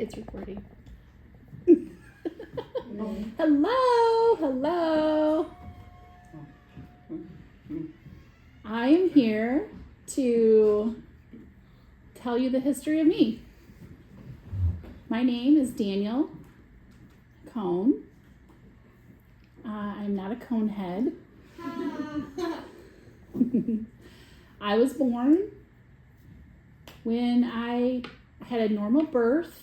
It's recording. Hello. I am here to tell you the history of me. My name is Daniel Cone. I'm not a cone head. I was born when I had a normal birth.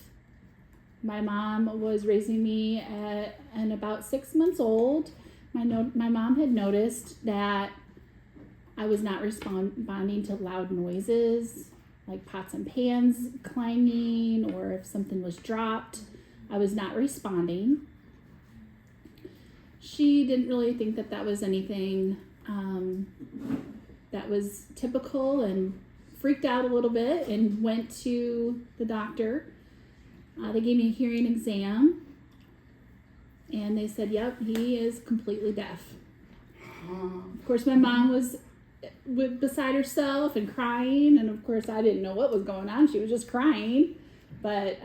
My mom was raising me at about 6 months old. My mom had noticed that I was not responding to loud noises like pots and pans clanging, or if something was dropped, I was not responding. She didn't really think that that was anything that was typical, and freaked out a little bit and went to the doctor. They gave me a hearing exam, and they said, yep, he is completely deaf. Of course, my mom was beside herself and crying, and of course, I didn't know what was going on. She was just crying. But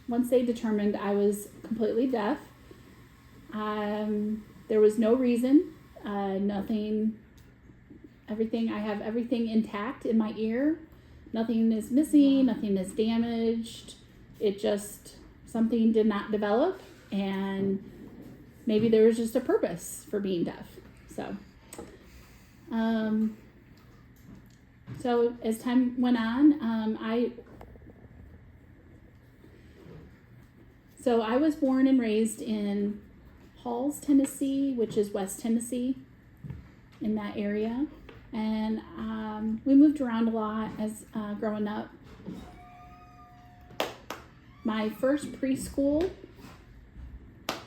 once they determined I was completely deaf, there was no reason, nothing, everything, I have everything intact in my ear. Nothing is missing, nothing is damaged. It just, something did not develop, and maybe there was just a purpose for being deaf. So as time went on, I was born and raised in Halls, Tennessee, which is West Tennessee, in that area. And we moved around a lot as growing up. My first preschool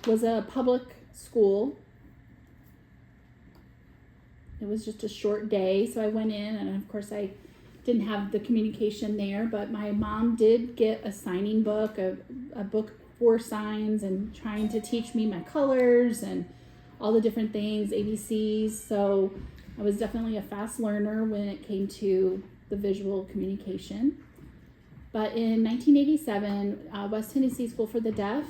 was a public school. It was just a short day, so I went in, and of course I didn't have the communication there, but my mom did get a signing book, a book for signs, and trying to teach me my colors and all the different things, ABCs. So I was definitely a fast learner when it came to the visual communication. But in 1987, West Tennessee School for the Deaf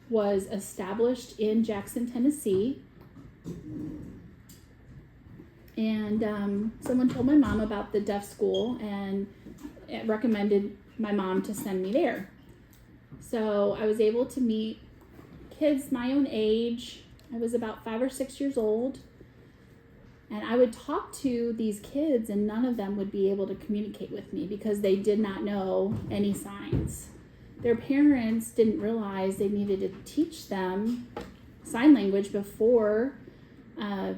was established in Jackson, Tennessee. And someone told my mom about the deaf school, and it recommended my mom to send me there. So I was able to meet kids my own age. I was about 5 or 6 years old. And I would talk to these kids, and none of them would be able to communicate with me because they did not know any signs. Their parents didn't realize they needed to teach them sign language before, they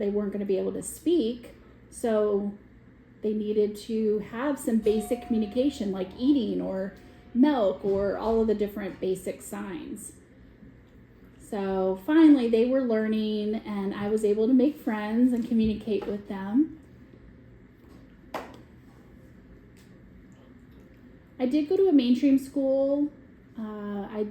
weren't going to be able to speak. So they needed to have some basic communication, like eating or milk or all of the different basic signs. So finally they were learning, and I was able to make friends and communicate with them. I did go to a mainstream school. I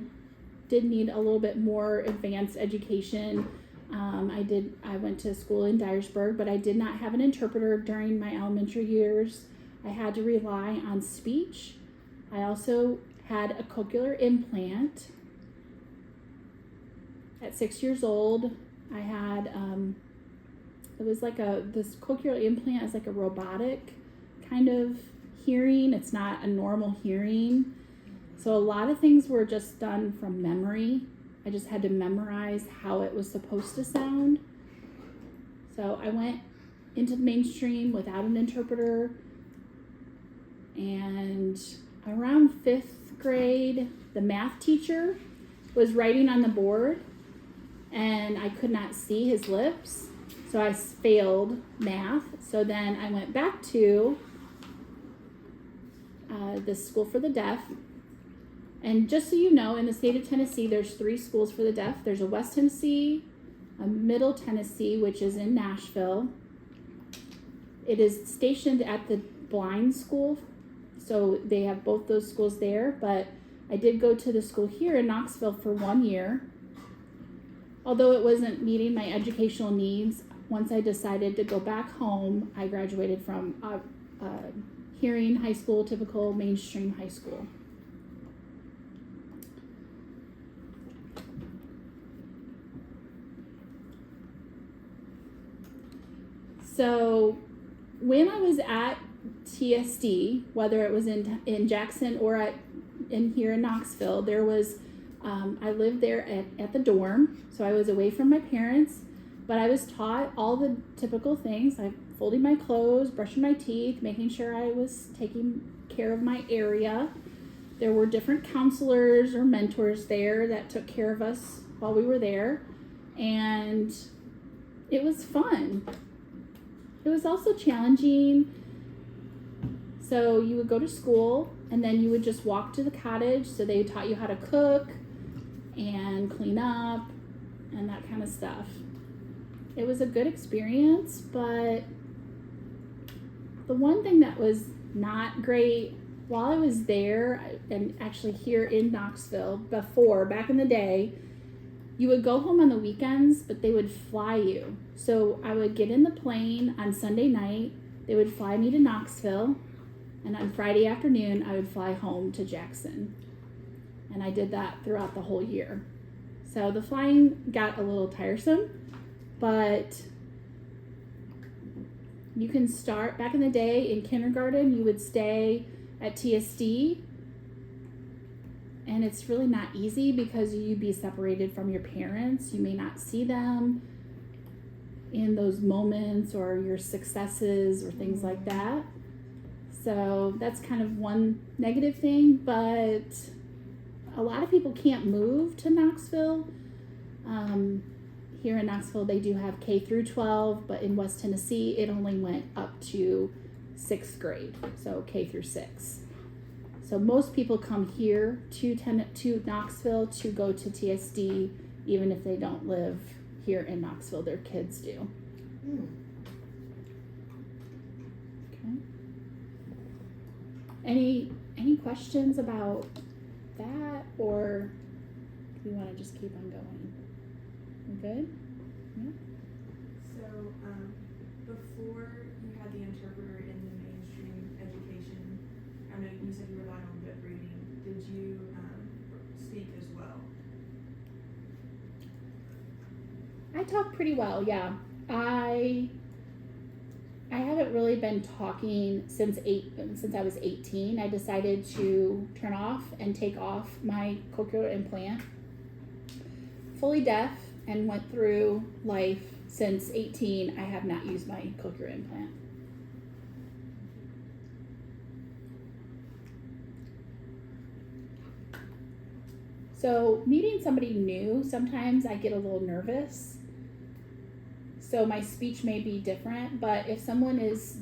did need a little bit more advanced education. I went to school in Dyersburg, but I did not have an interpreter during my elementary years. I had to rely on speech. I also had a cochlear implant. At 6 years old, I had, it was like this cochlear implant is like a robotic kind of hearing. It's not a normal hearing. So a lot of things were just done from memory. I just had to memorize how it was supposed to sound. So I went into the mainstream without an interpreter. And around 5th grade, the math teacher was writing on the board, and I could not see his lips, so I failed math. So then I went back to the School for the Deaf. And just so you know, in the state of Tennessee, there's 3 schools for the deaf. There's a West Tennessee, a Middle Tennessee, which is in Nashville. It is stationed at the blind school, so they have both those schools there. But I did go to the school here in Knoxville for 1 year. Although it wasn't meeting my educational needs, once I decided to go back home, I graduated from hearing high school, typical mainstream high school. So when I was at TSD, whether it was in Jackson or in here in Knoxville, there was I lived there at the dorm, so I was away from my parents, but I was taught all the typical things. I folding my clothes, brushing my teeth, making sure I was taking care of my area. There were different counselors or mentors there that took care of us while we were there, and it was fun. It was also challenging. So you would go to school and then you would just walk to the cottage. So they taught you how to cook and clean up and that kind of stuff. It was a good experience, but the one thing that was not great while I was there, and actually here in Knoxville back in the day, you would go home on the weekends, but they would fly you. So I would get in the plane on Sunday night, they would fly me to Knoxville, and on Friday afternoon, I would fly home to Jackson. And I did that throughout the whole year. So the flying got a little tiresome, but you can start, back in the day in kindergarten, you would stay at TSD, and it's really not easy because you'd be separated from your parents. You may not see them in those moments or your successes or things like that. So that's kind of one negative thing, but a lot of people can't move to Knoxville. Here in Knoxville, they do have K through 12, but in West Tennessee, it only went up to 6th grade, so K through 6. So most people come here to Knoxville to go to TSD, even if they don't live here in Knoxville. Their kids do. Okay. Any questions about that, or do you want to just keep on going? We good? Yeah. So before you had the interpreter in the mainstream education, I know you said you relied on lip reading. Did you speak as well? I talk pretty well, yeah. I haven't really been talking since I was 18. I decided to turn off and take off my cochlear implant. Fully deaf, and went through life since 18. I have not used my cochlear implant. So meeting somebody new, sometimes I get a little nervous. So my speech may be different, but if someone is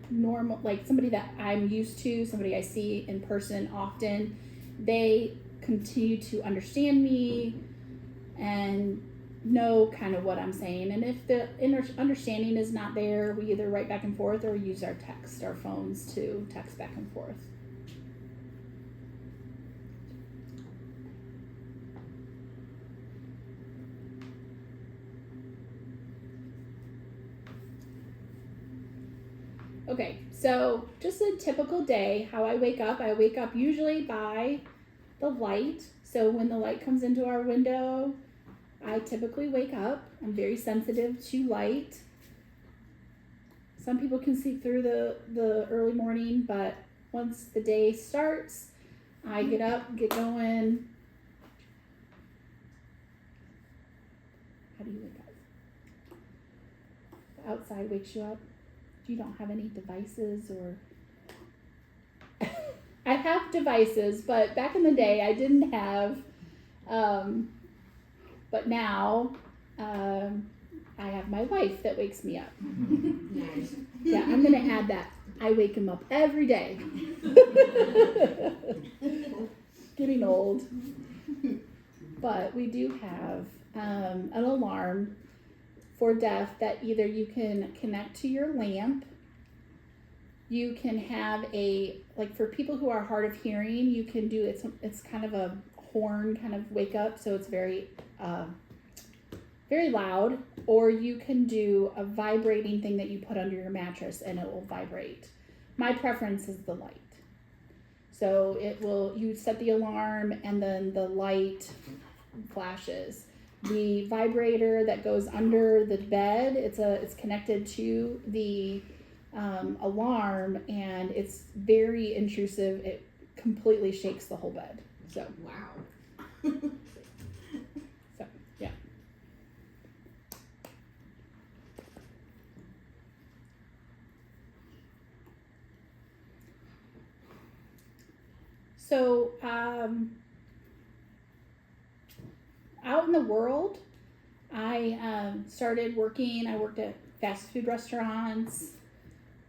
normal, like somebody that I'm used to, somebody I see in person often, they continue to understand me and know kind of what I'm saying. And if the understanding is not there, we either write back and forth or use our phones to text back and forth. Okay, so just a typical day, how I wake up usually by the light. So when the light comes into our window, I typically wake up. I'm very sensitive to light. Some people can see through the early morning, but once the day starts, I get up, get going. How do you wake up? The outside wakes you up. You don't have any devices or... I have devices, but back in the day I didn't have, but now I have my wife that wakes me up. Nice. Yeah, I'm going to add that. I wake him up every day. Getting old. But we do have an alarm for deaf that either you can connect to your lamp, you can have like for people who are hard of hearing, you can do, it's kind of a horn kind of wake up, so it's very very loud, or you can do a vibrating thing that you put under your mattress and it will vibrate. My preference is the light. So you set the alarm and then the light flashes. The vibrator that goes under the bed, it's connected to the alarm, and it's very intrusive. It completely shakes the whole bed. So Wow. so yeah. So out in the world, I started working. I worked at fast food restaurants.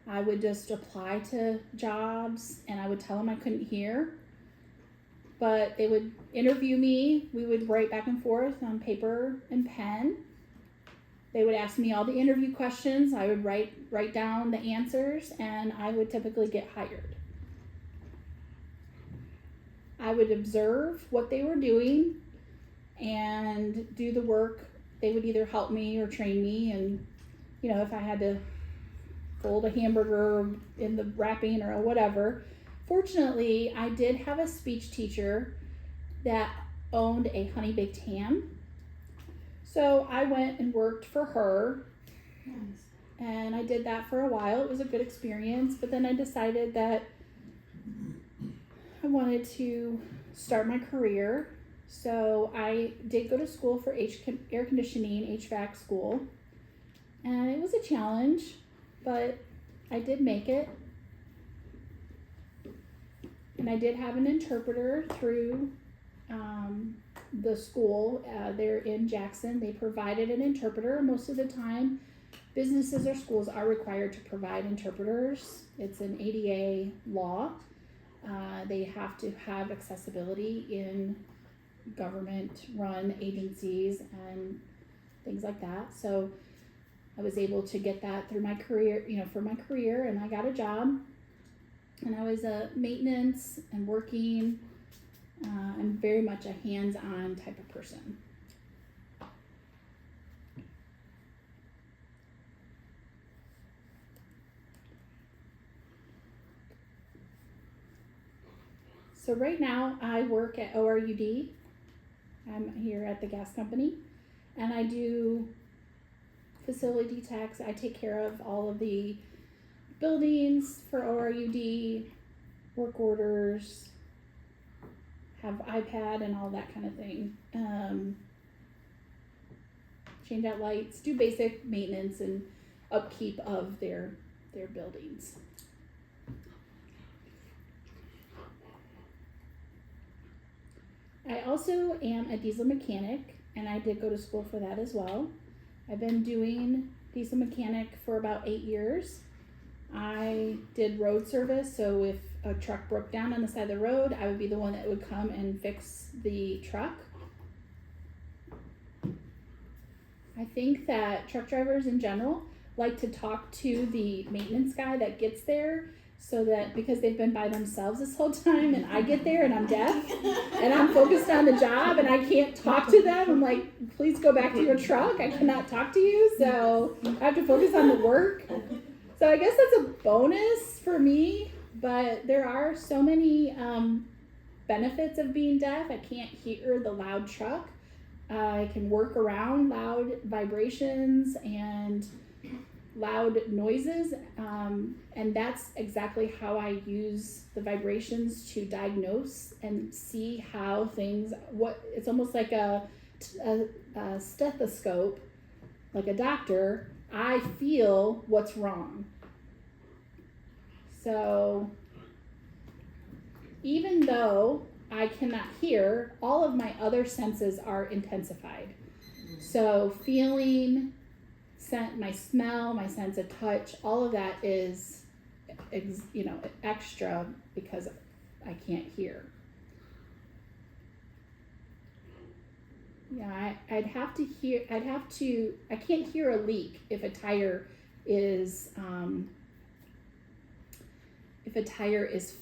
I would just apply to jobs and I would tell them I couldn't hear. But they would interview me. We would write back and forth on paper and pen. They would ask me all the interview questions. I would write down the answers, and I would typically get hired. I would observe what they were doing and do the work. They would either help me or train me, and if I had to fold a hamburger in the wrapping or whatever. Fortunately, I did have a speech teacher that owned a honey baked ham. So I went and worked for her. Nice. And I did that for a while. It was a good experience, but then I decided that I wanted to start my career. So I did go to school for air conditioning, HVAC school. And it was a challenge, but I did make it. And I did have an interpreter through the school. They're in Jackson. They provided an interpreter. Most of the time, businesses or schools are required to provide interpreters. It's an ADA law. They have to have accessibility in government-run agencies and things like that. So I was able to get that through my career, for my career, and I got a job. And I was a maintenance and working. I'm very much a hands-on type of person. So right now I work at ORUD. I'm here at the gas company, and I do facility tax. I take care of all of the buildings for ORUD, work orders, have iPad and all that kind of thing. Change out lights, do basic maintenance and upkeep of their buildings. I also am a diesel mechanic, and I did go to school for that as well. I've been doing diesel mechanic for about 8 years. I did road service, so if a truck broke down on the side of the road, I would be the one that would come and fix the truck. I think that truck drivers in general like to talk to the maintenance guy that gets there, so that because they've been by themselves this whole time, and I get there and I'm deaf and I'm focused on the job and I can't talk to them. I'm like, please go back to your truck. I cannot talk to you, so I have to focus on the work. So I guess that's a bonus for me, but there are so many benefits of being deaf. I can't hear the loud truck. I can work around loud vibrations and loud noises, and that's exactly how I use the vibrations to diagnose and see how things, it's almost like a stethoscope, like a doctor. I feel what's wrong. So even though I cannot hear, all of my other senses are intensified. So feeling, my smell, my sense of touch, all of that is, extra because I can't hear. Yeah, I can't hear a leak if a tire is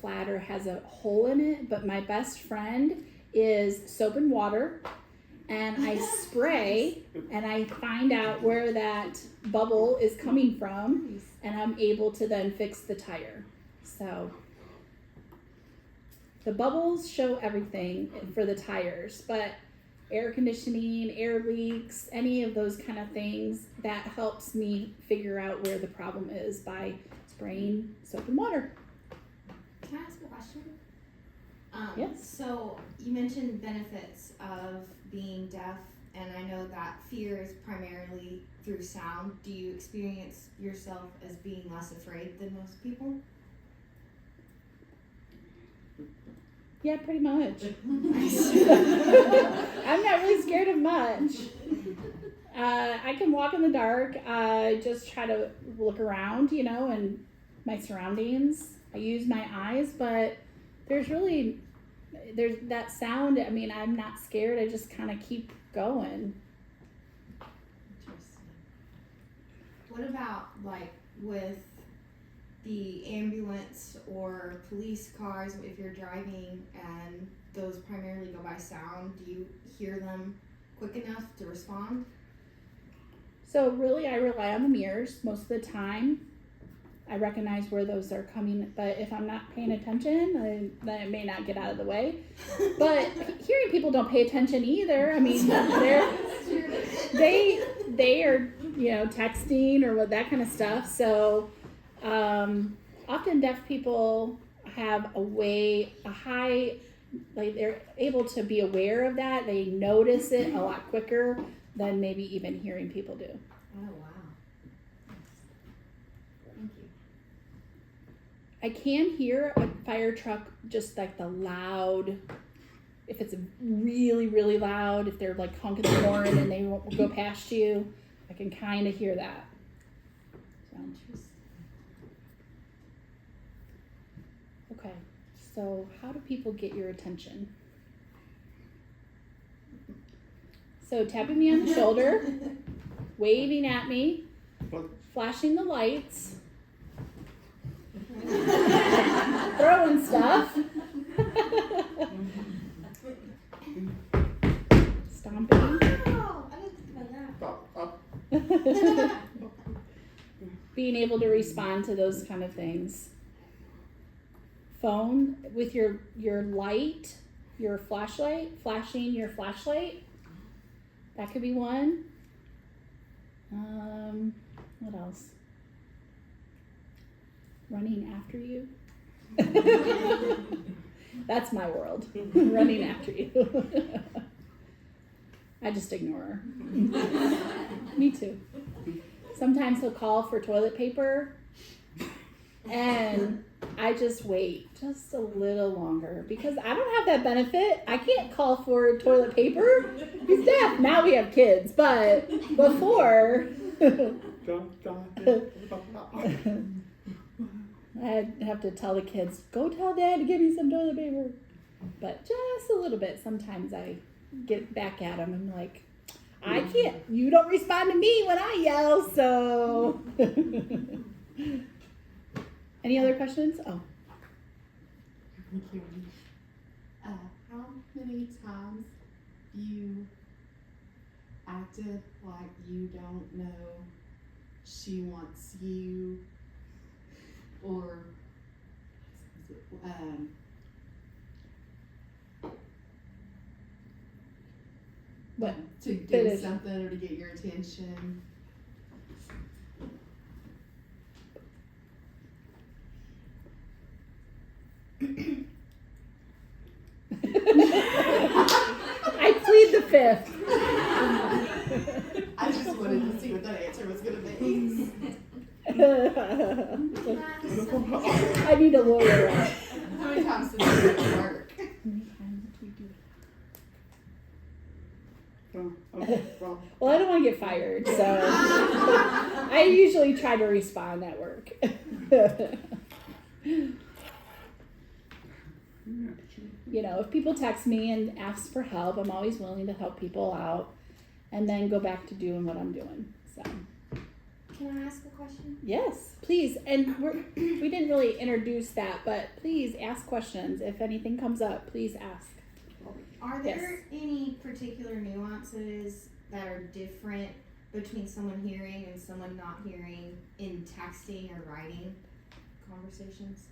flat or has a hole in it, but my best friend is soap and water, and I spray and I find out where that bubble is coming from, and I'm able to then fix the tire. So the bubbles show everything for the tires, but air conditioning, air leaks, any of those kind of things, that helps me figure out where the problem is by spraying soap and water. Can I ask a question? Yes. So you mentioned benefits of being deaf, and I know that fear is primarily through sound. Do you experience yourself as being less afraid than most people? Yeah, pretty much. I'm not really scared of much. I can walk in the dark. I just try to look around, and my surroundings. I use my eyes, but there's that sound. I mean, I'm not scared. I just kind of keep going. Interesting. What about like with the ambulance or police cars, if you're driving and those primarily go by sound, do you hear them quick enough to respond? So really, I rely on the mirrors most of the time. I recognize where those are coming, but if I'm not paying attention, then I may not get out of the way. But hearing people don't pay attention either. I mean, they are texting or that kind of stuff. So often deaf people have they're able to be aware of that. They notice it a lot quicker than maybe even hearing people do. Oh, wow. Thank you. I can hear a fire truck, just like the loud, if it's really, really loud, if they're like honking the horn and they won't go past you, I can kind of hear that. So. Okay, so how do people get your attention? So tapping me on the shoulder, waving at me, flashing the lights, throwing stuff, stomping, Oh, I didn't think about that. being able to respond to those kind of things. Phone with your light, your flashlight, flashing your flashlight. That could be one. What else? Running after you. That's my world. Running after you. I just ignore her. Me too. Sometimes he'll call for toilet paper, and I just wait just a little longer because I don't have that benefit. I can't call for toilet paper. He's deaf. Now we have kids, but before I'd have to tell the kids, go tell Dad to give me some toilet paper. But just a little bit. Sometimes I get back at him and I'm like, I can't, you don't respond to me when I yell, so. Any other questions? Oh. How many times you acted like you don't know she wants you, or What? to do Finish. something or to get your attention? I plead the fifth. I just wanted to see what that answer was going to be. I need a lawyer. How many times did you go to work? Well, I don't want to get fired, so I usually try to respond at work. If people text me and ask for help, I'm always willing to help people out and then go back to doing what I'm doing. So, Can I ask a question? yes, please. And we didn't really introduce that, but please ask questions. If anything comes up, please ask. Are there any particular nuances that are different between someone hearing and someone not hearing in texting or writing conversations?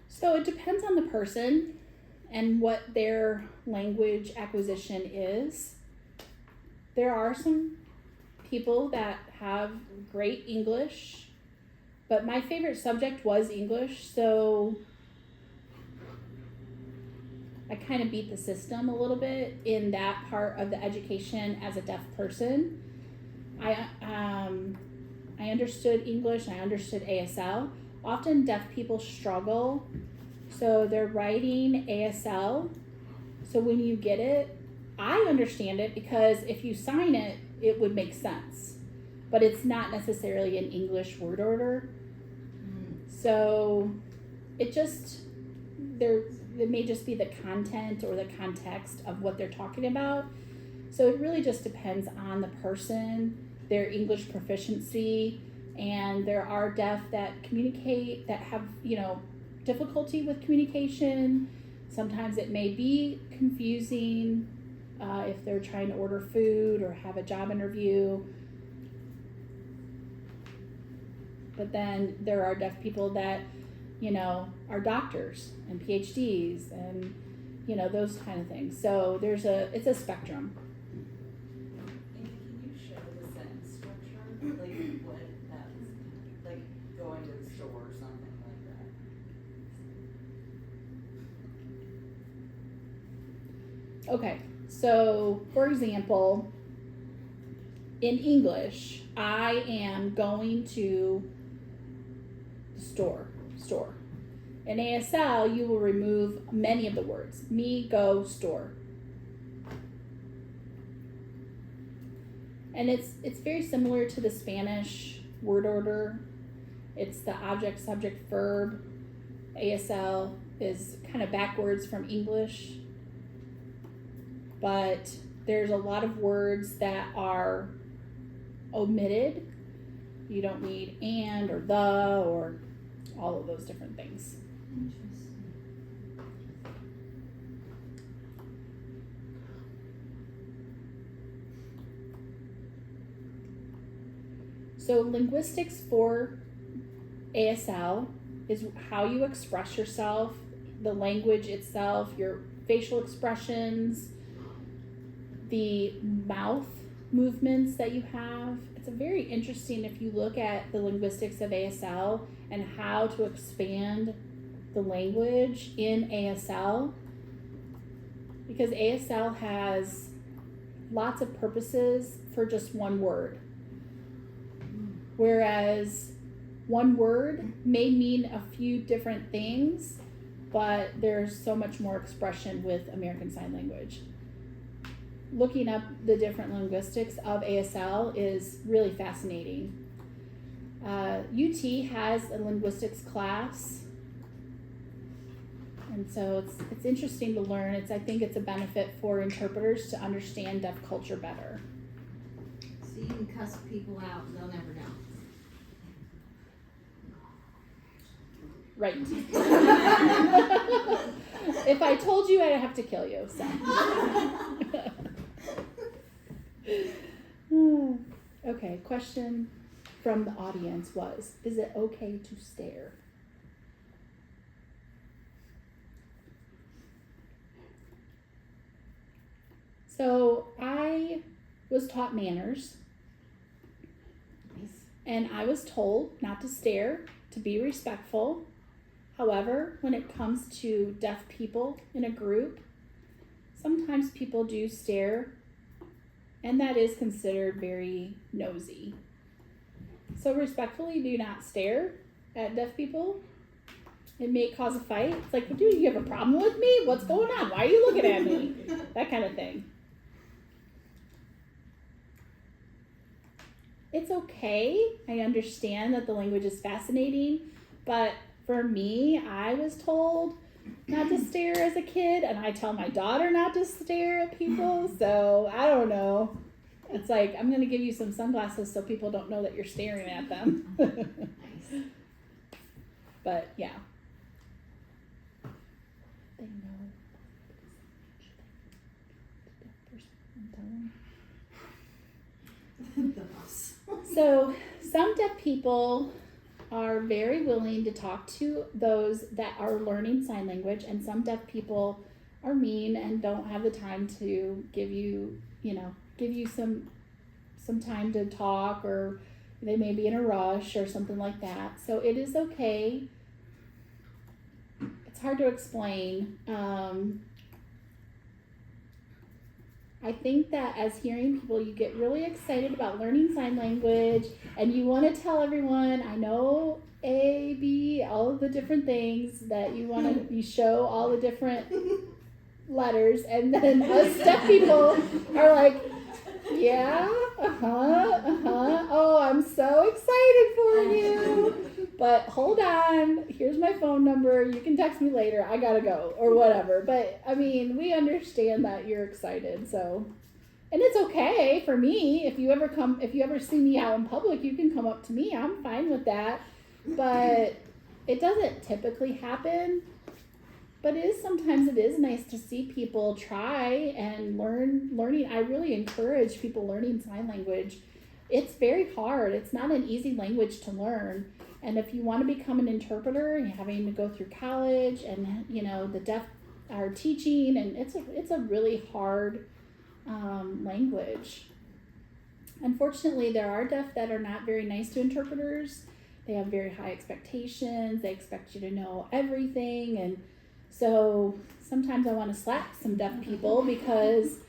So it depends on the person and what their language acquisition is. There are some people that have great English, but my favorite subject was English, so I kind of beat the system a little bit in that part of the education as a deaf person. I understood English, I understood ASL. Often deaf people struggle, so they're writing ASL. So when you get it, I understand it because if you sign it, it would make sense. But it's not necessarily an English word order. So it may just be the content or the context of what they're talking about. So it really just depends on the person, their English proficiency, and there are deaf that communicate, that have, difficulty with communication. Sometimes it may be confusing if they're trying to order food or have a job interview. But then there are deaf people that, are doctors and PhDs and, those kind of things. So it's a spectrum. And can you show the sentence structure, like what that's, like going to the store or something like that? Okay, so for example, in English, I am going to the store. In ASL, you will remove many of the words. Me, go, store. And it's very similar to the Spanish word order. It's the object, subject, verb. ASL is kind of backwards from English. But there's a lot of words that are omitted. You don't need and or the or all of those different things. Interesting. So linguistics for ASL is how you express yourself, the language itself, your facial expressions, the mouth movements that you have. It's a very interesting if you look at the linguistics of ASL and how to expand the language in ASL, because ASL has lots of purposes for just one word. Whereas one word may mean a few different things, but there's so much more expression with American Sign Language. Looking up the different linguistics of ASL is really fascinating. UT has a linguistics class, and so it's interesting to learn. I think it's a benefit for interpreters to understand deaf culture better. So you can cuss people out, they'll never know. Right. If I told you, I'd have to kill you. So. Okay, question from the audience was, is it okay to stare? So I was taught manners, and I was told not to stare, to be respectful. However, when it comes to deaf people in a group, sometimes people do stare, and that is considered very nosy. So respectfully, do not stare at deaf people. It may cause a fight. It's like, dude, you have a problem with me? What's going on? Why are you looking at me? That kind of thing. It's okay. I understand that the language is fascinating, but for me, I was told not to stare as a kid, and I tell my daughter not to stare at people, so I don't know. It's like, I'm going to give you some sunglasses so people don't know that you're staring at them. Nice. But yeah. They know. The deaf person, I'm telling them. The So some deaf people are very willing to talk to those that are learning sign language, and some deaf people are mean and don't have the time to give you some time to talk, or they may be in a rush or something like that. So it is okay. It's hard to explain. I think that as hearing people, you get really excited about learning sign language, and you want to tell everyone, I know A, B, all of the different things that you want to, you show all the different letters, and then us deaf people are like, yeah, oh, I'm so excited for you. But hold on, here's my phone number. You can text me later. I gotta go, or whatever. But I mean, we understand that you're excited, so. And it's okay for me. If you ever see me out in public, you can come up to me. I'm fine with that. But it doesn't typically happen. But sometimes it is nice to see people try and learning. I really encourage people learning sign language. It's very hard. It's not an easy language to learn. And if you want to become an interpreter, you're having to go through college, and the deaf are teaching, and it's a really hard language. Unfortunately, there are deaf that are not very nice to interpreters. They have very high expectations. They expect you to know everything, and so sometimes I want to slap some deaf people because,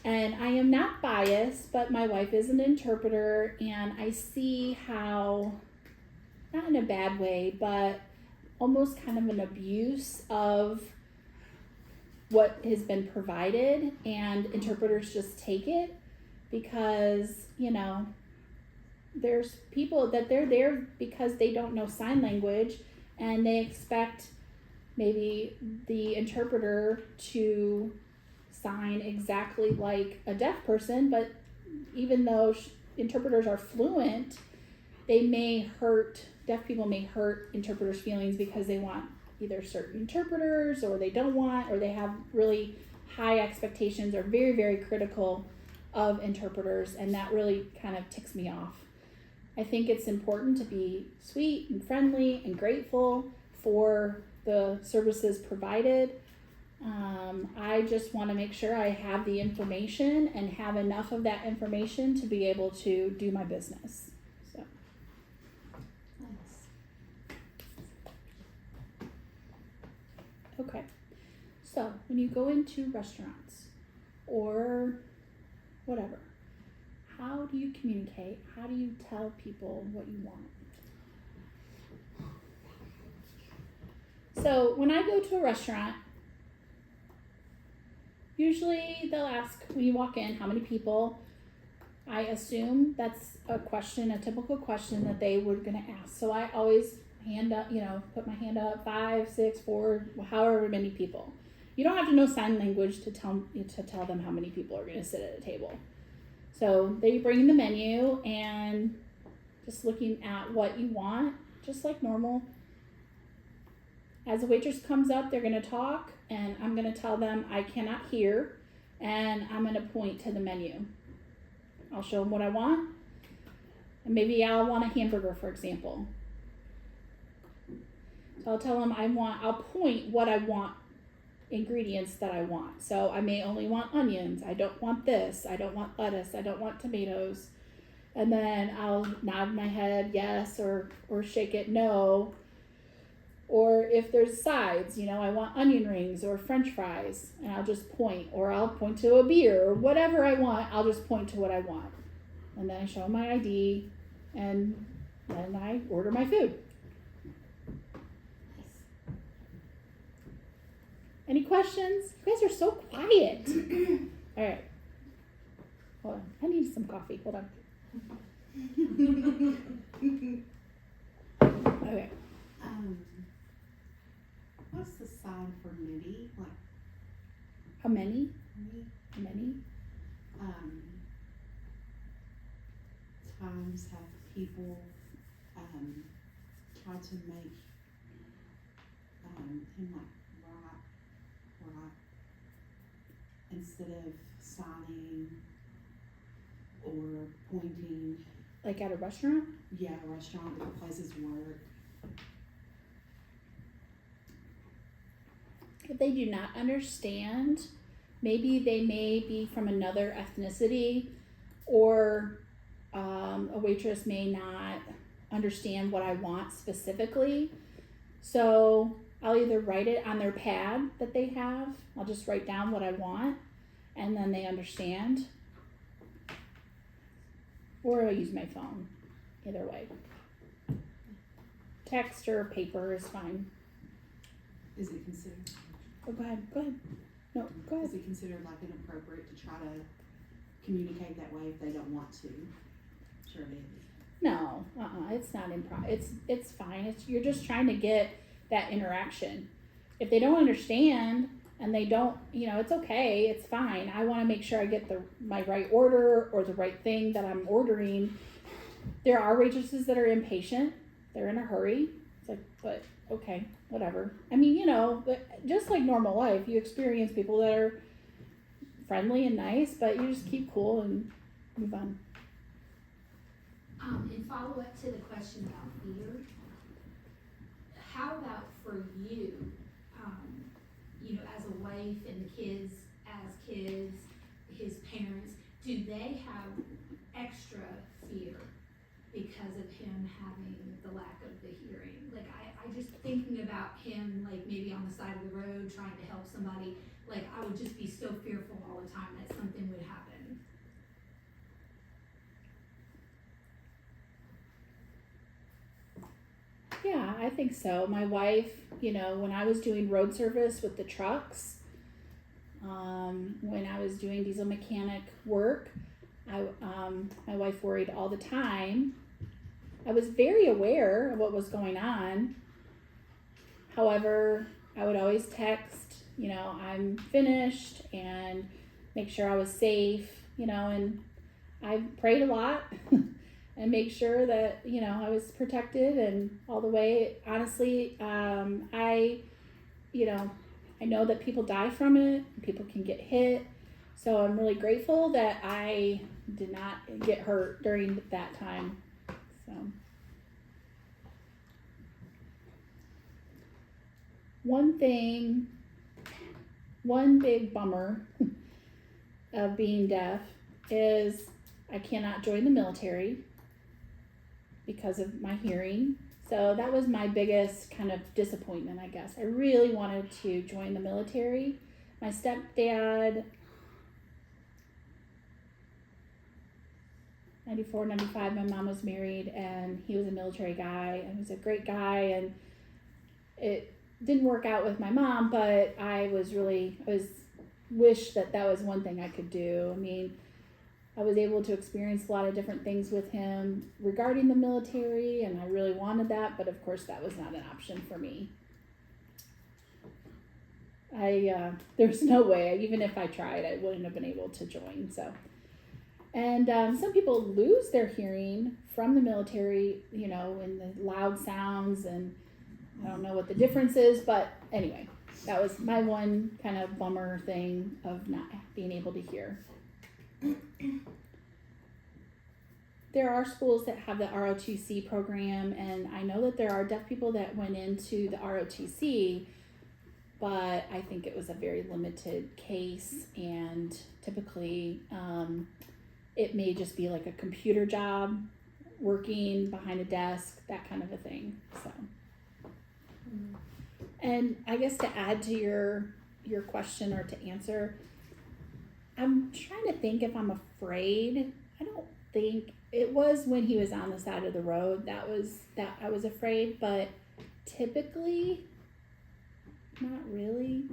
and I am not biased, but my wife is an interpreter, and I see how, not in a bad way, but almost kind of an abuse of what has been provided, and interpreters just take it because, there's people that they're there because they don't know sign language, and they expect maybe the interpreter to sign exactly like a deaf person, but even though interpreters are fluent, deaf people may hurt interpreters' feelings because they want either certain interpreters, or they don't want, or they have really high expectations, or very, very critical of interpreters, and that really kind of ticks me off. I think it's important to be sweet and friendly and grateful for the services provided. I just want to make sure I have the information and have enough of that information to be able to do my business. So. Okay. So when you go into restaurants or whatever, how do you communicate? How do you tell people what you want? So when I go to a restaurant, usually they'll ask when you walk in, how many people? I assume that's a typical question that they were gonna ask. So I always put my hand up, 5, 6, 4, however many people. You don't have to know sign language to tell them how many people are gonna sit at a table. So they bring the menu and just looking at what you want, just like normal. As a waitress comes up, they're gonna talk, and I'm gonna tell them I cannot hear, and I'm gonna point to the menu. I'll show them what I want, and maybe I'll want a hamburger, for example. So I'll tell them I'll point what I want, ingredients that I want. So I may only want onions. I don't want this. I don't want lettuce. I don't want tomatoes. And then I'll nod my head yes, or shake it no. Or if there's sides, I want onion rings or French fries, and I'll just point, or I'll point to a beer, or whatever I want, I'll just point to what I want. And then I show my ID, and then I order my food. Any questions? You guys are so quiet. All right. Hold on. I need some coffee. Hold on. Okay. What's the sign for many? Like How many? many? Many? Times have people try to make him like right instead of signing or pointing, Like at a restaurant? yeah, restaurant, different places of work. If they do not understand, maybe they may be from another ethnicity, or a waitress may not understand what I want specifically. So I'll either write it on their pad that they have, I'll just write down what I want, and then they understand. Or I'll use my phone. Either way. Text or paper is fine. Is it considered, Oh, go ahead. No, go ahead. is it considered like inappropriate to try to communicate that way if they don't want to? Sure it is. No, it's not it's fine. You're just trying to get that interaction. If they don't understand and they don't, it's okay. It's fine. I want to make sure I get my right order or the right thing that I'm ordering. There are waitresses that are impatient. They're in a hurry. It's like, but okay, whatever. I mean, just like normal life, you experience people that are friendly and nice, but you just keep cool and move on. In follow up to the question about fear, how about for you, as a wife and the kids, his parents, do they have extra fear because of him having the lack of the hearing? Like, I just thinking about him, like maybe on the side of the road trying to help somebody, like I would just be so fearful all the time that something would happen. Yeah, I think so. My wife, when I was doing road service with the trucks, when I was doing diesel mechanic work, my wife worried all the time. I was very aware of what was going on. However, I would always text, I'm finished, and make sure I was safe, and I prayed a lot. And make sure that, I was protected and all the way. Honestly, I know that people die from it, people can get hit. So I'm really grateful that I did not get hurt during that time. So one big bummer of being deaf is I cannot join the military because of my hearing. So that was my biggest kind of disappointment, I guess. I really wanted to join the military. My stepdad, 94, 95, my mom was married, and he was a military guy, and he was a great guy, and it didn't work out with my mom, but I wish that was one thing I could do. I mean, I was able to experience a lot of different things with him regarding the military, and I really wanted that, but of course that was not an option for me. There's no way, even if I tried, I wouldn't have been able to join. So, and some people lose their hearing from the military, in the loud sounds, and I don't know what the difference is, but anyway, that was my one kind of bummer thing of not being able to hear. There are schools that have the ROTC program, and I know that there are deaf people that went into the ROTC, but I think it was a very limited case, and typically it may just be like a computer job, working behind a desk, that kind of a thing. So, and I guess to add to your question or to answer, I'm trying to think if I'm afraid. I don't think it was when he was on the side of the road that I was afraid, but typically not really.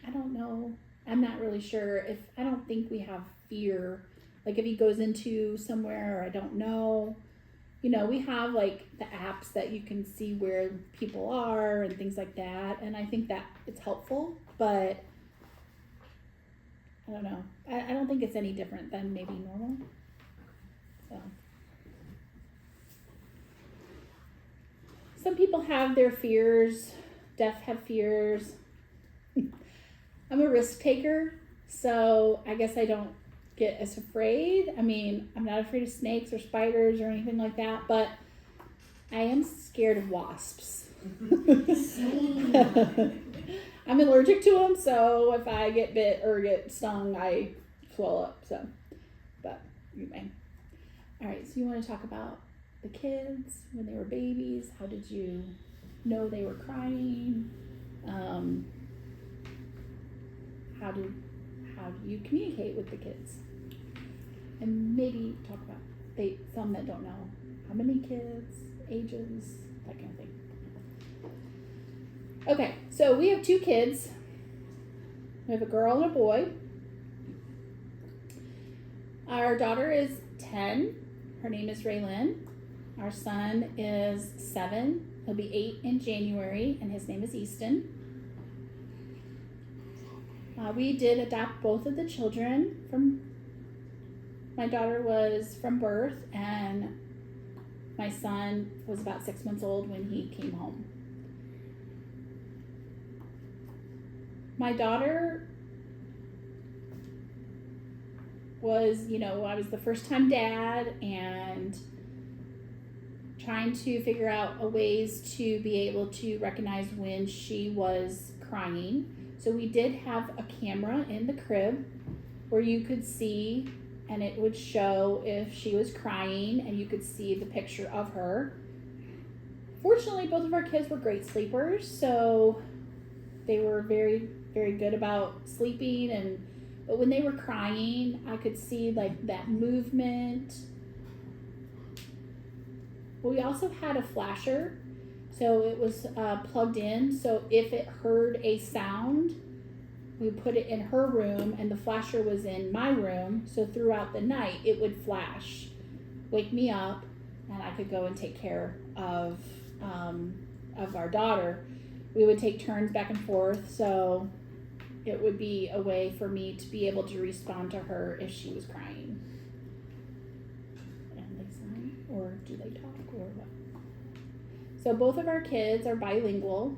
I don't know. I'm not really sure. I don't think we have fear. Like if he goes into somewhere, or I don't know, we have like the apps that you can see where people are and things like that. And I think that it's helpful, but I don't know. I don't think it's any different than maybe normal. So some people have their fears. Deaf have fears. I'm a risk taker, so I guess I don't get as afraid. I mean, I'm not afraid of snakes or spiders or anything like that, but I am scared of wasps. I'm allergic to them, so if I get bit or get stung, I swell up. So, but anyway. All right, so you want to talk about the kids when they were babies? How did you know they were crying? How do you communicate with the kids? And maybe talk about some that don't know how many kids, ages, that kind of thing. Okay, so we have 2 kids. We have a girl and a boy. Our daughter is 10. Her name is Raylyn. Our son is 7. He'll be 8 in January, and his name is Easton. We did adopt both of the children my daughter was from birth, and my son was about 6 months old when he came home. My daughter was, I was the first time dad and trying to figure out ways to be able to recognize when she was crying. So we did have a camera in the crib where you could see, and it would show if she was crying, and you could see the picture of her. Fortunately, both of our kids were great sleepers, so they were very, very good about sleeping. But when they were crying, I could see like that movement. We also had a flasher, so it was plugged in. So if it heard a sound, we put it in her room, and the flasher was in my room. So throughout the night, it would flash, wake me up, and I could go and take care of our daughter. We would take turns back and forth, so it would be a way for me to be able to respond to her if she was crying. And they sign, or do they talk, or what? So both of our kids are bilingual.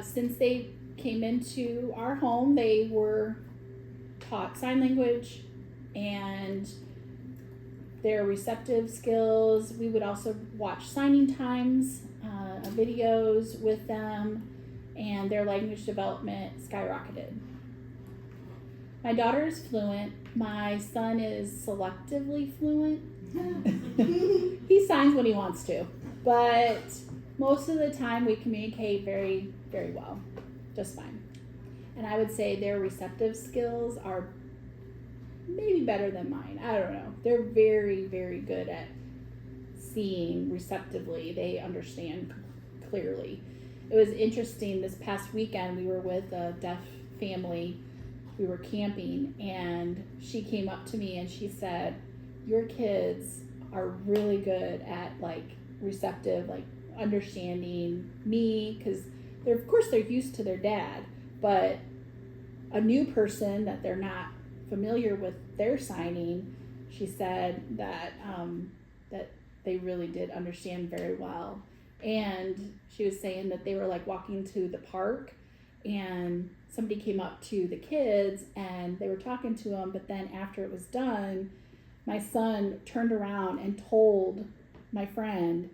Since they came into our home, they were taught sign language and their receptive skills. We would also watch signing times, videos with them, and their language development skyrocketed. My daughter is fluent. My son is selectively fluent. He signs when he wants to, but most of the time we communicate very, very well, just fine. And I would say their receptive skills are maybe better than mine. I don't know. They're very, very good at seeing receptively. They understand clearly. It was interesting, this past weekend we were with a deaf family. We were camping, and she came up to me and she said, your kids are really good at receptive, understanding me, because of course they're used to their dad, but a new person that they're not familiar with their signing, she said that that they really did understand very well. And she was saying that they were walking to the park, and somebody came up to the kids and they were talking to them, but then after it was done, my son turned around and told my friend,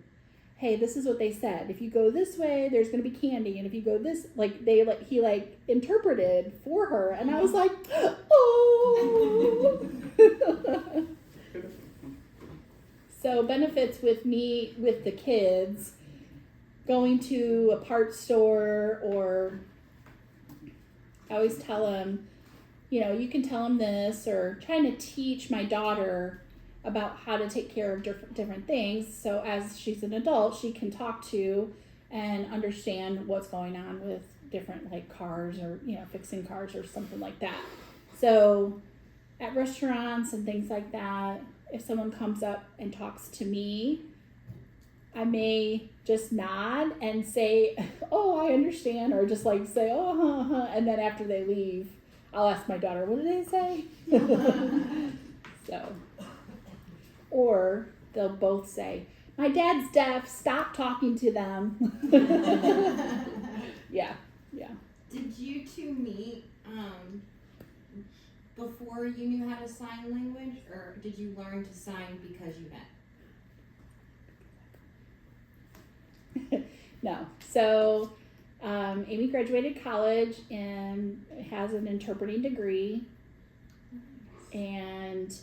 hey, this is what they said. If you go this way, there's going to be candy. And if you go this, he interpreted for her. And I was like, oh. So benefits with the kids, going to a parts store, or I always tell them, you can tell them this, or trying to teach my daughter about how to take care of different things. So as she's an adult, she can talk to and understand what's going on with different cars, or, fixing cars or something like that. So at restaurants and things like that, if someone comes up and talks to me, I may just nod and say, oh, I understand, or just say, oh, huh. And then after they leave, I'll ask my daughter, what did they say? So, or they'll both say, my dad's deaf, stop talking to them. Yeah. Did you two meet before you knew how to sign language, or did you learn to sign because you met? No. So, Amy graduated college and has an interpreting degree. And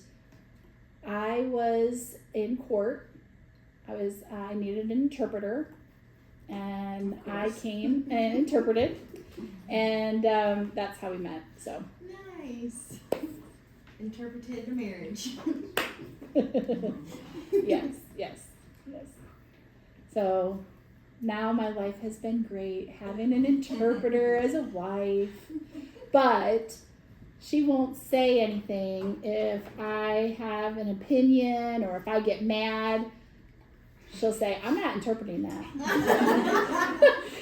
I was in court. I needed an interpreter. And I came and interpreted. And that's how we met. So, Nice. Interpreted the marriage. yes. So now my life has been great having an interpreter as a wife, but she won't say anything if I have an opinion or if I get mad. She'll say, I'm not interpreting that.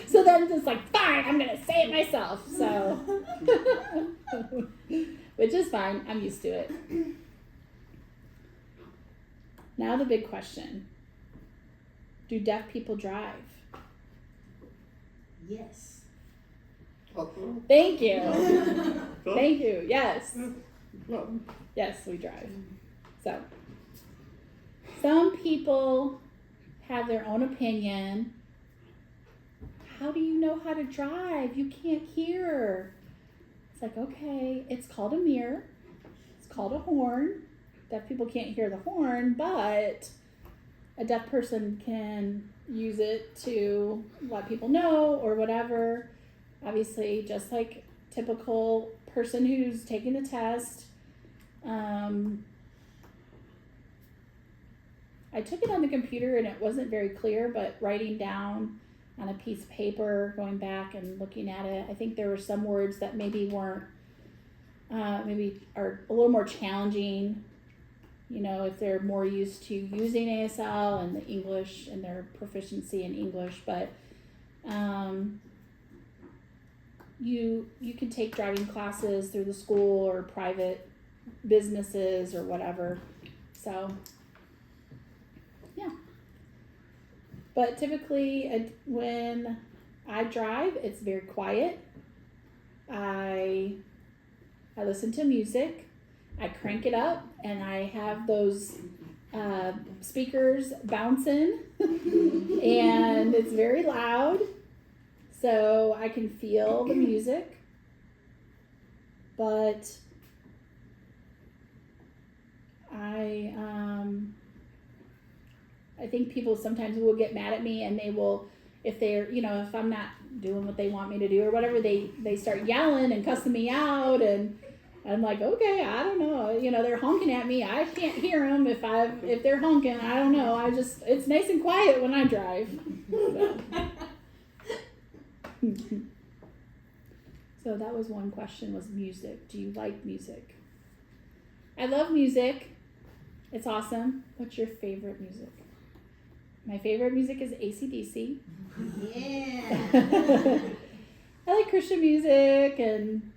So then it's like, fine, I'm going to say it myself. So, which is fine. I'm used to it. Now the big question. Do deaf people drive? Yes. Thank you. Thank you. Yes. Yes, we drive. So, some people have their own opinion. How do you know how to drive? You can't hear. It's like, okay, it's called a mirror. It's called a horn. Deaf people can't hear the horn, but a deaf person can use it to let people know or whatever. Obviously, just like typical person who's taking the test. I took it on the computer and it wasn't very clear, but writing down on a piece of paper, going back and looking at it, I think there were some words that maybe weren't, maybe are a little more challenging. You know, if they're more used to using ASL and the English and their proficiency in English, but you can take driving classes through the school or private businesses or whatever. So, yeah. But typically, when I drive, it's very quiet. I listen to music. I crank it up, and I have those speakers bouncing, and it's very loud, so I can feel the music. But I think people sometimes will get mad at me, and they will, if they're, if I'm not doing what they want me to do or whatever, they start yelling and cussing me out, and I'm like, okay, I don't know, they're honking at me. I can't hear them if they're honking. I don't know. It's nice and quiet when I drive. So that was one question, was music. Do you like music? I love music. It's awesome. What's your favorite music? My favorite music is AC/DC. Yeah. I like Christian music, and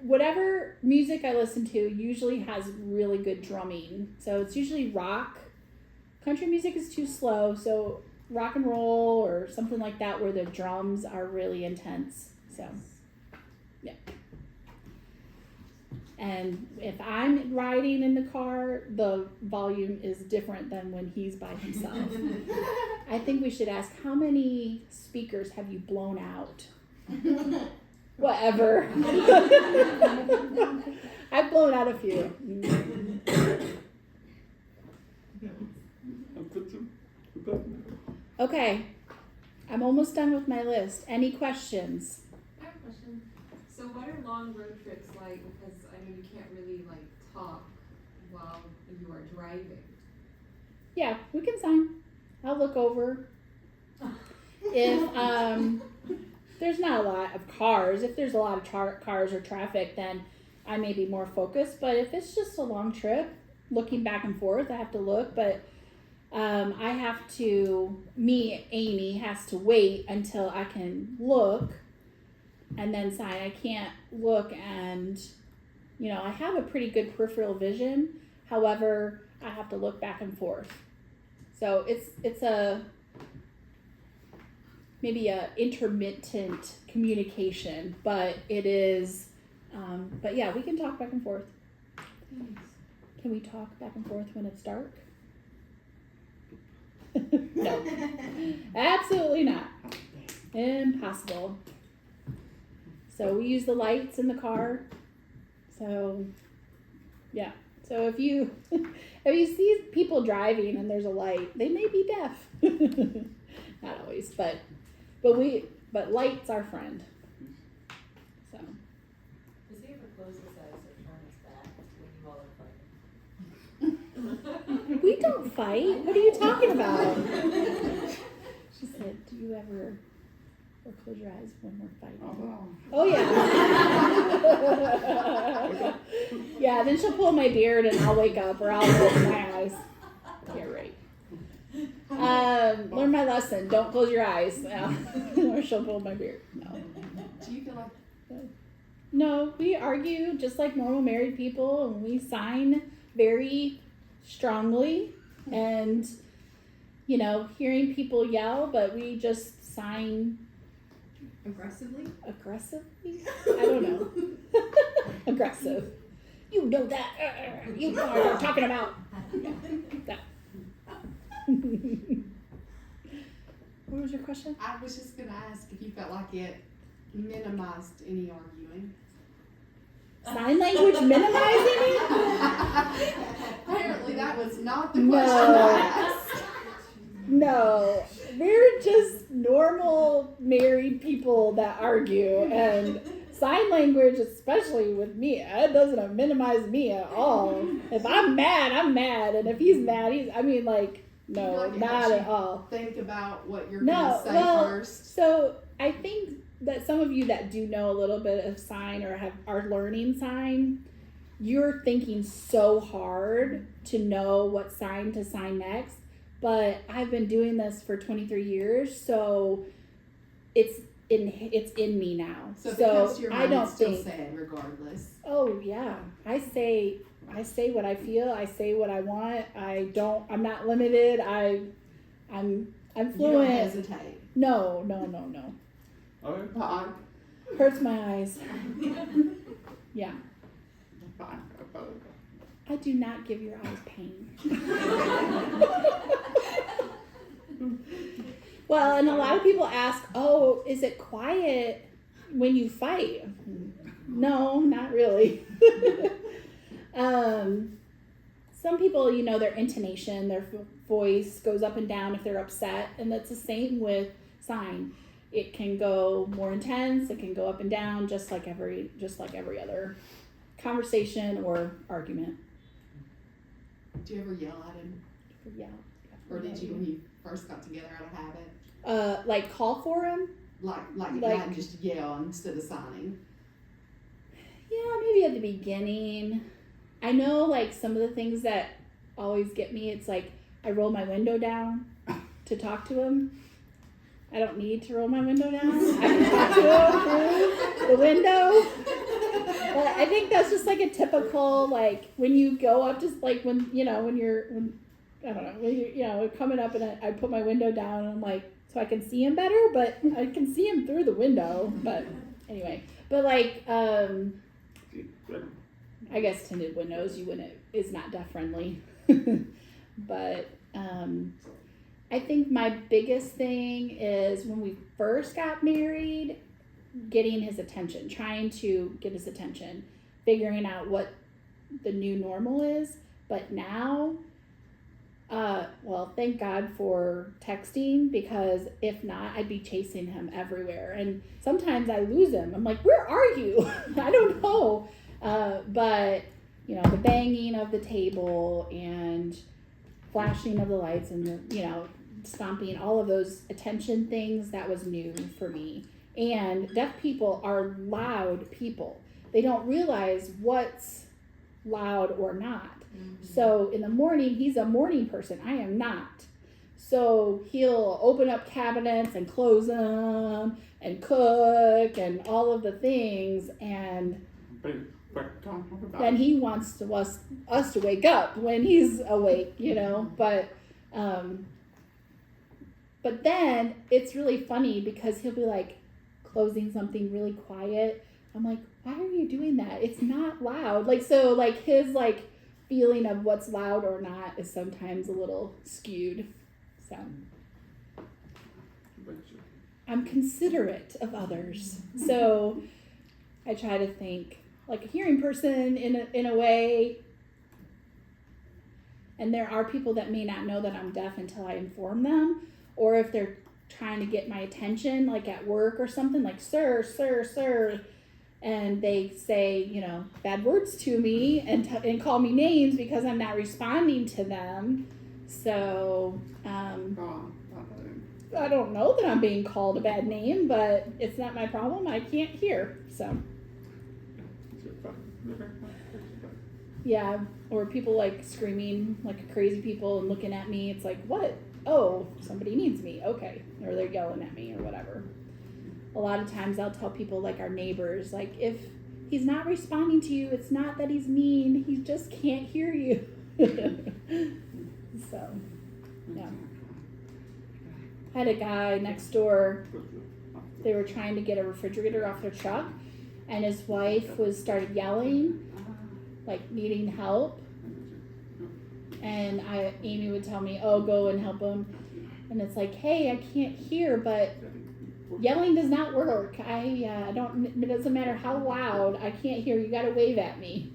whatever music I listen to usually has really good drumming. So it's usually rock. Country music is too slow, so rock and roll or something like that where the drums are really intense. So, yeah. And if I'm riding in the car, the volume is different than when he's by himself. I think we should ask, how many speakers have you blown out? Whatever. I've blown out a few. Okay. I'm almost done with my list. Any questions? I have a question. So what are long road trips like? Because I know you can't really talk while you are driving. Yeah, we can sign. I'll look over. If there's not a lot of cars, if there's a lot of cars or traffic, then I may be more focused. But if it's just a long trip, looking back and forth, I have to look. But Amy has to wait until I can look and then sign. I can't look and, I have a pretty good peripheral vision. However, I have to look back and forth. So it's maybe a intermittent communication, but it is But yeah, we can talk back and forth. Can we talk back and forth when it's dark? No, absolutely not. Impossible. So we use the lights in the car. So yeah. So if you see people driving and there's a light, they may be deaf. Not always, but light's our friend. So Does he ever close his eyes or turn his back when you all are fighting? we don't fight. What are you talking about? She said, "Do you ever or close your eyes when we're fighting?" Oh yeah. Yeah. Then she'll pull my beard and I'll wake up, or I'll close my eyes. Yeah, right. Learn my lesson. Don't close your eyes. No. Or she'll pull my beard. No. Do you feel like No, we argue just like normal married people, and we sign very strongly, and hearing people yell, but we just sign Aggressively? aggressively. I don't know. Aggressive. You know that. You know what I'm talking about. Yeah, that. What was your question? I was just gonna ask if you felt like it minimized any arguing. Sign language minimizing it? Apparently that was not the question No. I asked. No, we're just normal married people that argue, and sign language, especially with me, it doesn't minimize me at all. If I'm mad, I'm mad, and if he's mad, You no, feel like it not helps at you all. Think about what you're No, gonna say well, first. So I think that some of you that do know a little bit of sign or are learning sign, you're thinking so hard to know what sign to sign next. But I've been doing this for 23 years, so it's in me now. So if it comes to your I mind, don't it's still think. sad regardless. Oh yeah, I say what I feel. I say what I want. I'm not limited. I'm You don't fluent. hesitate. No. Okay, Bob, Hurts my eyes. Yeah. fine. I do not give your eyes pain. Well, and a lot of people ask, "Oh, is it quiet when you fight?" No, not really. Some people, their intonation, their voice goes up and down if they're upset, and that's the same with sign. It can go more intense. It can go up and down, just like every other conversation or argument. do you ever yell at him? Yeah. Or did you when you first got together out of habit? Like call for him? Like Like- just yell instead of signing? Yeah, maybe at the beginning. I know like some of the things that always get me, it's like I roll my window down to talk to him. I don't need to roll my window down. I can talk to him through the window. But I think that's just like a typical, like when you go up, just like when I don't know, when you're coming up and I put my window down and I'm like, so I can see him better, but I can see him through the window. But anyway, but like, I guess tinted windows, is not deaf friendly. But, I think my biggest thing is when we first got married, getting his attention, trying to get his attention, figuring out what the new normal is. But now, thank God for texting, because if not, I'd be chasing him everywhere. And sometimes I lose him. I'm like, where are you? I don't know. But, the banging of the table and flashing of the lights and stomping, all of those attention things, that was new for me. And deaf people are loud people. They don't realize what's loud or not. So in the morning, he's a morning person. I am not. So he'll open up cabinets and close them and cook and all of the things. And then he wants us to wake up when he's awake, But then it's really funny because he'll be like closing something really quiet, I'm like, why are you doing that? It's not loud. Like, so like his like feeling of what's loud or not is sometimes a little skewed. So I'm considerate of others. So I try to think like a hearing person in a way. And there are people that may not know that I'm deaf until I inform them, or if they're trying to get my attention, like at work or something, like sir, sir, sir, and they say, you know, bad words to me and call me names because I'm not responding to them. So I don't know that I'm being called a bad name, but it's not my problem. I can't hear. So yeah, or people like screaming like crazy people and looking at me. It's like, what? Oh, somebody needs me. Okay. Or they're yelling at me or whatever. A lot of times I'll tell people, like our neighbors, like if he's not responding to you, it's not that he's mean. He just can't hear you. So, yeah. I had a guy next door. They were trying to get a refrigerator off their truck, and his wife started yelling, like needing help. And Amy would tell me, oh, go and help him. And it's like, hey, I can't hear, but yelling does not work. I don't, it doesn't matter how loud, I can't hear. You got to wave at me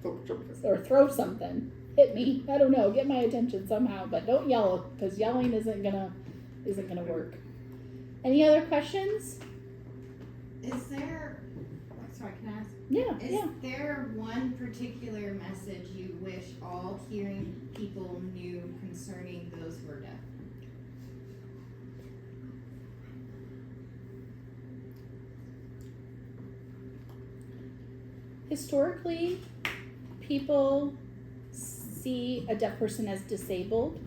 or throw something, hit me. I don't know, get my attention somehow, but don't yell, because yelling isn't gonna work. Any other questions? Is there, sorry, can I ask? Yeah, Is yeah. there one particular message you wish all hearing people knew concerning those who are deaf? Historically, people see a deaf person as disabled.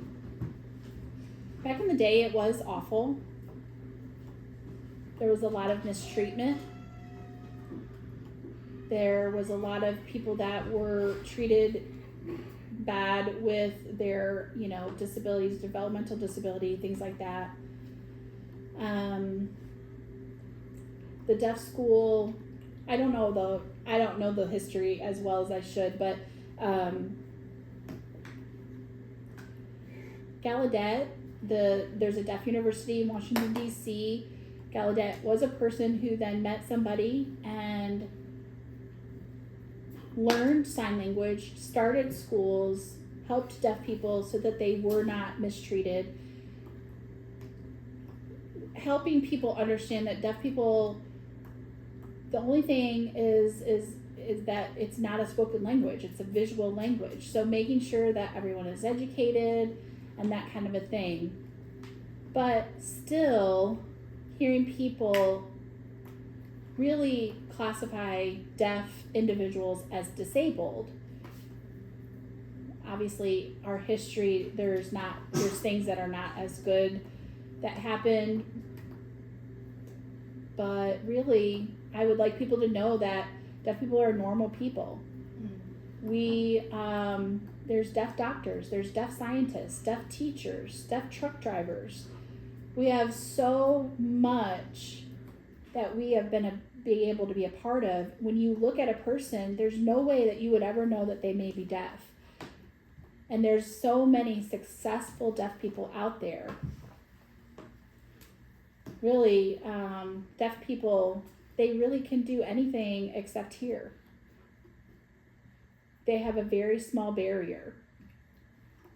Back in the day, it was awful. There was a lot of mistreatment. There was a lot of people that were treated bad with their, you know, disabilities, developmental disability, things like that. The deaf school, I don't know the history as well as I should, but Gallaudet, there's a deaf university in Washington, D.C. Gallaudet was a person who then met somebody and learned sign language, started schools, helped deaf people so that they were not mistreated, helping people understand that deaf people, the only thing is that it's not a spoken language, it's a visual language. So making sure that everyone is educated and that kind of a thing. But still, hearing people really classify deaf individuals as disabled. Obviously, our history, there's things that are not as good that happened. But really, I would like people to know that deaf people are normal people. There's deaf doctors, there's deaf scientists, deaf teachers, deaf truck drivers. We have so much that we have be able to be a part of. When you look at a person, there's no way that you would ever know that they may be deaf. And there's so many successful deaf people out there. Really, deaf people, they really can do anything except hear. They have a very small barrier.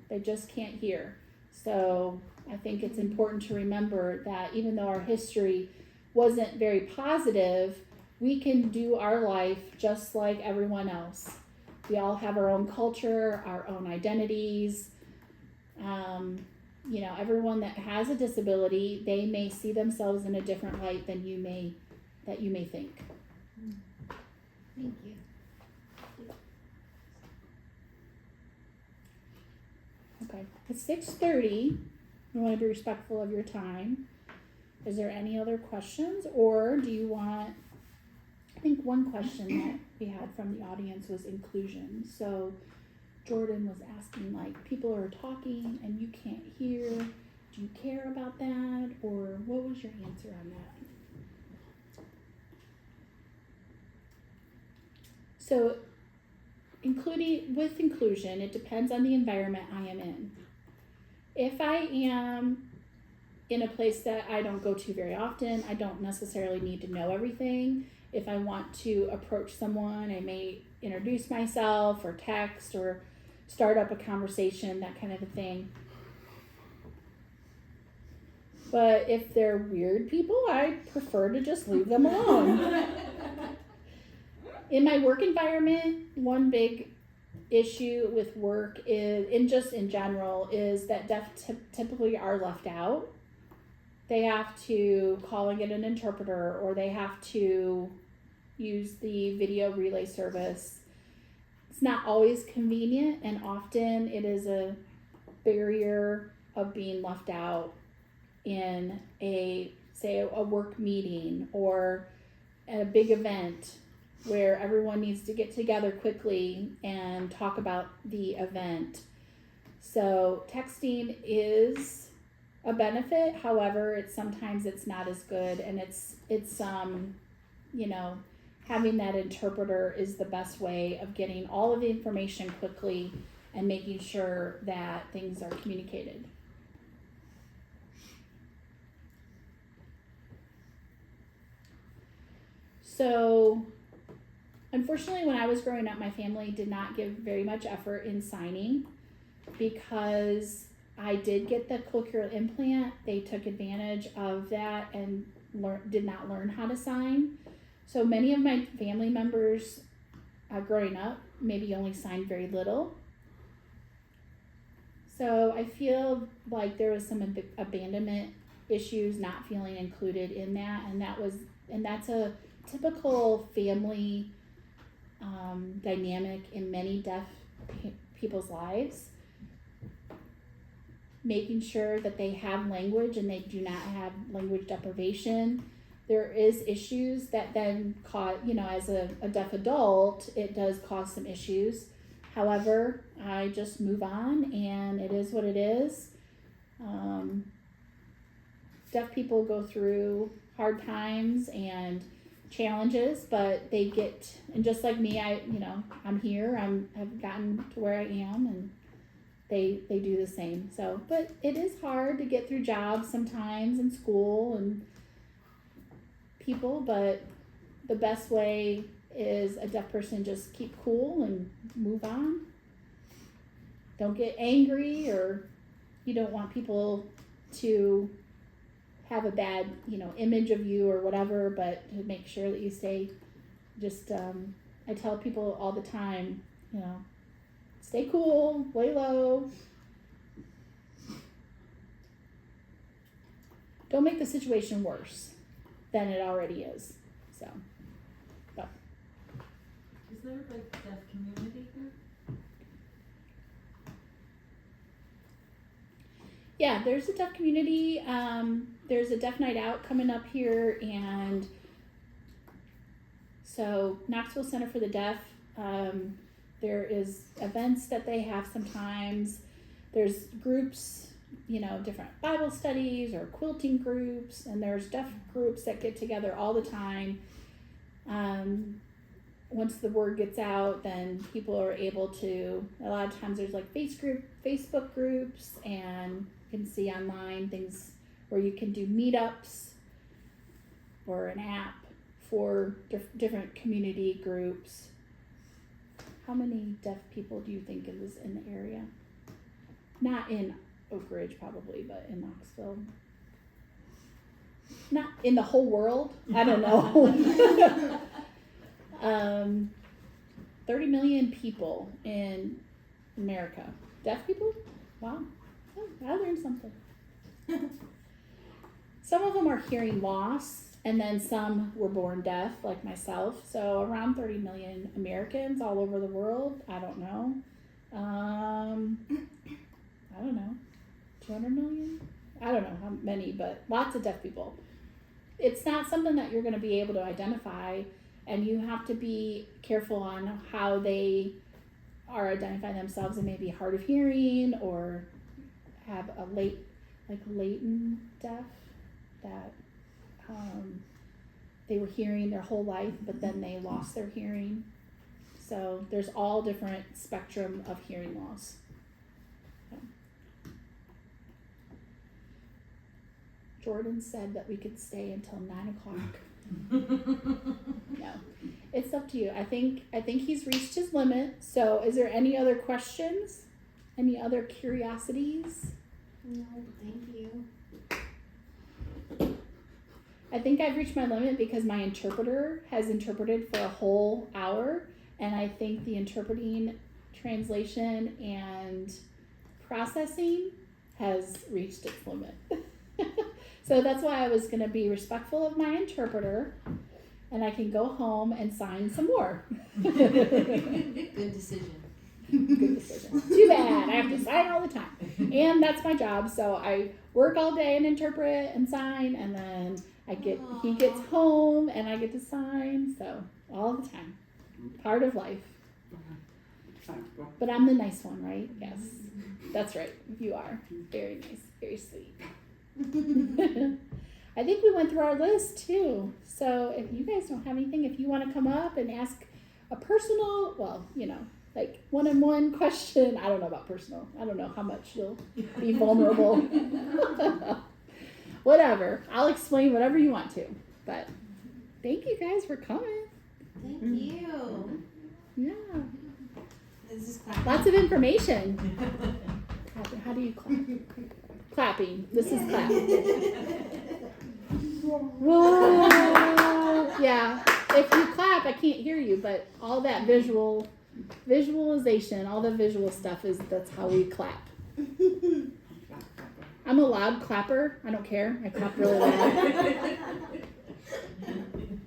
They just can't hear. So I think it's important to remember that even though our history wasn't very positive, we can do our life just like everyone else. We all have our own culture, our own identities. You know, everyone that has a disability, they may see themselves in a different light than you may think. Thank you. Okay, it's 6:30. I want to be respectful of your time. Is there any other questions, or do you want, I think one question that we had from the audience was inclusion. So Jordan was asking, like, people are talking and you can't hear. Do you care about that, or what was your answer on that? So, with inclusion, it depends on the environment I am in. If I am in a place that I don't go to very often, I don't necessarily need to know everything. If I want to approach someone, I may introduce myself or text or start up a conversation, that kind of a thing. But if they're weird people, I prefer to just leave them alone. In my work environment, one big issue with work is, and just in general, is that deaf typically are left out. They have to call and get an interpreter, or they have to use the video relay service. It's not always convenient, and often it is a barrier of being left out in a work meeting or at a big event where everyone needs to get together quickly and talk about the event. So texting is a benefit, however, sometimes it's not as good, and it's having that interpreter is the best way of getting all of the information quickly and making sure that things are communicated. So, unfortunately, when I was growing up, my family did not give very much effort in signing because I did get the cochlear implant. They took advantage of that and did not learn how to sign. So many of my family members growing up maybe only signed very little. So I feel like there was some abandonment issues, not feeling included in that, and that's a typical family dynamic in many deaf people's lives. Making sure that they have language and they do not have language deprivation. There is issues that then cause, as a deaf adult, it does cause some issues. However, I just move on, and it is what it is. Deaf people go through hard times and challenges, but they get, and just like me, I'm here, I've gotten to where I am, and they do the same. So, but it is hard to get through jobs sometimes in school and people, but the best way is a deaf person just keep cool and move on. Don't get angry, or you don't want people to have a bad, image of you or whatever, but to make sure that you stay just, I tell people all the time, stay cool, lay low. Don't make the situation worse than it already is. So, but. Is there like deaf community group? Yeah, there's a deaf community. There's a Deaf Night Out coming up here, and so Knoxville Center for the Deaf. There is events that they have sometimes. There's groups, different Bible studies or quilting groups, and there's deaf groups that get together all the time. Once the word gets out, then people are able to, a lot of times there's like Facebook groups, and you can see online things where you can do meetups or an app for different community groups. How many deaf people do you think is in the area? Not in Oak Ridge probably, but in Knoxville. Not in the whole world. I don't know. 30 million people in America. Deaf people? Wow. Oh, I learned something. Some of them are hearing loss, and then some were born deaf, like myself. So around 30 million Americans all over the world. I don't know. I don't know. 200 million? I don't know how many, but lots of deaf people. It's not something that you're going to be able to identify, and you have to be careful on how they are identifying themselves. They may be hard of hearing or have a latent deaf that they were hearing their whole life, but then they lost their hearing. So there's all different spectrum of hearing loss. So. Jordan said that we could stay until 9 o'clock. No, it's up to you. I think he's reached his limit. So is there any other questions? Any other curiosities? No, thank you. I think I've reached my limit because my interpreter has interpreted for a whole hour, and I think the interpreting, translation, and processing has reached its limit. So that's why I was going to be respectful of my interpreter, and I can go home and sign some more. Good decision. Good decision. Too bad. I have to sign all the time. And that's my job. So I work all day and interpret and sign, and then he gets home and I get to sign. So all the time. Part of life. But I'm the nice one, right? Yes. That's right. You are. Very nice. Very sweet. I think we went through our list too. So if you guys don't have anything, if you want to come up and ask a personal, well, like one-on-one question. I don't know about personal. I don't know how much you'll be vulnerable. Whatever. I'll explain whatever you want to. But thank you guys for coming. Thank you. Yeah. Is this clapping? Lots of information. How do you clap? Clapping. This is clap. Whoa. Yeah. If you clap, I can't hear you, but all that visualization, all the visual stuff that's how we clap. I'm a loud clapper. I don't care. I clap really loud.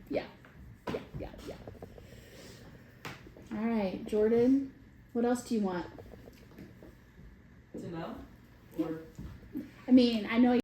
Yeah. All right, Jordan. What else do you want? To know? Or I mean, I know